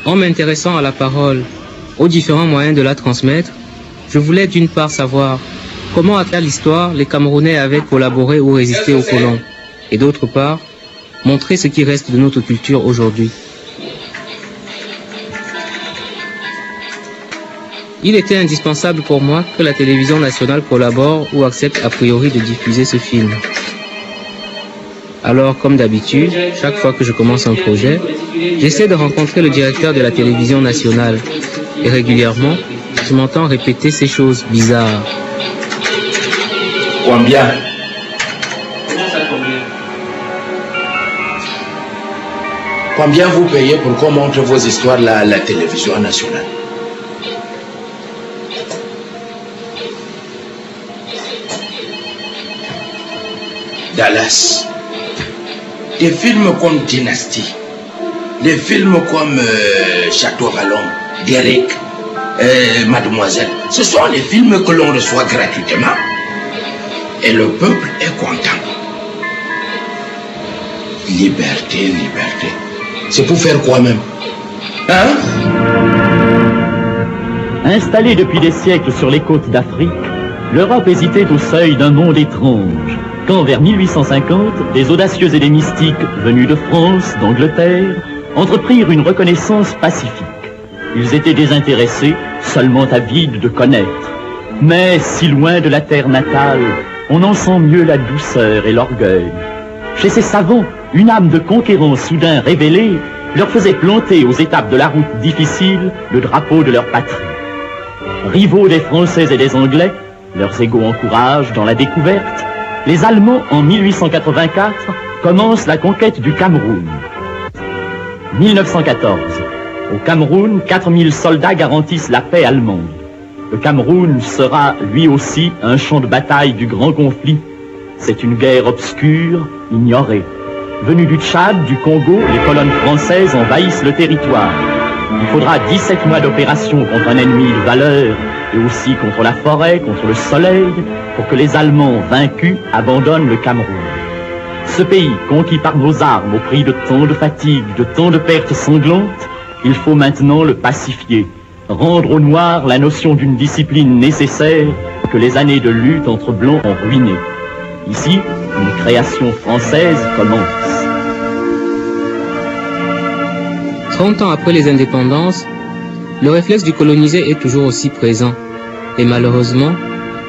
En m'intéressant à la parole, aux différents moyens de la transmettre, je voulais d'une part savoir comment à travers l'histoire les Camerounais avaient collaboré ou résisté aux colons, et d'autre part, montrer ce qui reste de notre culture aujourd'hui. Il était indispensable pour moi que la télévision nationale collabore ou accepte a priori de diffuser ce film. Alors, comme d'habitude, chaque fois que je commence un projet, j'essaie de rencontrer le directeur de la télévision nationale. Et régulièrement, je m'entends répéter ces choses bizarres. Combien? Combien vous payez pour qu'on montre vos histoires à la télévision nationale? Dallas. Des films comme Dynasty, des films comme Château Vallon, Derek, Mademoiselle, ce sont les films que l'on reçoit gratuitement et le peuple est content. Liberté, liberté. C'est pour faire quoi même? Hein? Installée depuis des siècles sur les côtes d'Afrique, l'Europe hésitait au seuil d'un monde étrange, quand vers 1850, des audacieux et des mystiques venus de France, d'Angleterre, entreprirent une reconnaissance pacifique. Ils étaient désintéressés, seulement avides de connaître. Mais, si loin de la terre natale, on en sent mieux la douceur et l'orgueil. Chez ces savants, une âme de conquérant soudain révélée leur faisait planter aux étapes de la route difficile le drapeau de leur patrie. Rivaux des Français et des Anglais, leurs égaux encouragent dans la découverte, les Allemands, en 1884, commencent la conquête du Cameroun. 1914. Au Cameroun, 4000 soldats garantissent la paix allemande. Le Cameroun sera, lui aussi, un champ de bataille du grand conflit. C'est une guerre obscure, ignorée. Venus du Tchad, du Congo, les colonnes françaises envahissent le territoire. Il faudra 17 mois d'opération contre un ennemi de valeur, et aussi contre la forêt, contre le soleil, pour que les Allemands vaincus abandonnent le Cameroun. Ce pays, conquis par nos armes au prix de tant de fatigues, de tant de pertes sanglantes, il faut maintenant le pacifier, rendre aux Noirs la notion d'une discipline nécessaire que les années de lutte entre Blancs ont ruinée. Ici, une création française commence. 30 ans après les indépendances, le réflexe du colonisé est toujours aussi présent, et malheureusement,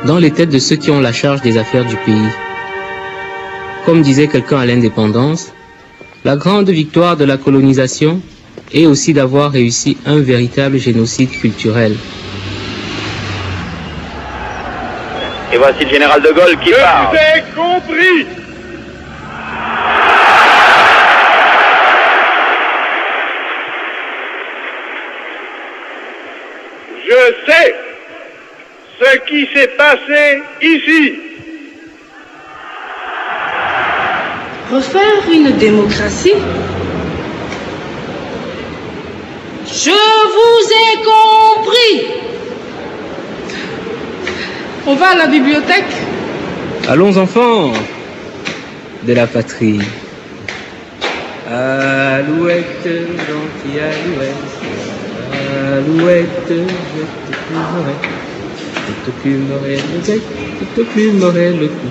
dans les têtes de ceux qui ont la charge des affaires du pays. Comme disait quelqu'un à l'indépendance, la grande victoire de la colonisation est aussi d'avoir réussi un véritable génocide culturel. Et voici le général de Gaulle qui parle. Je vous ai compris. Je sais ce qui s'est passé ici. Refaire une démocratie? Je vous ai compris. On va à la bibliothèque? Allons enfants de la patrie. Alouette, gentille alouette. Alouette, je te plumerai le bec, je te plumerai le cou.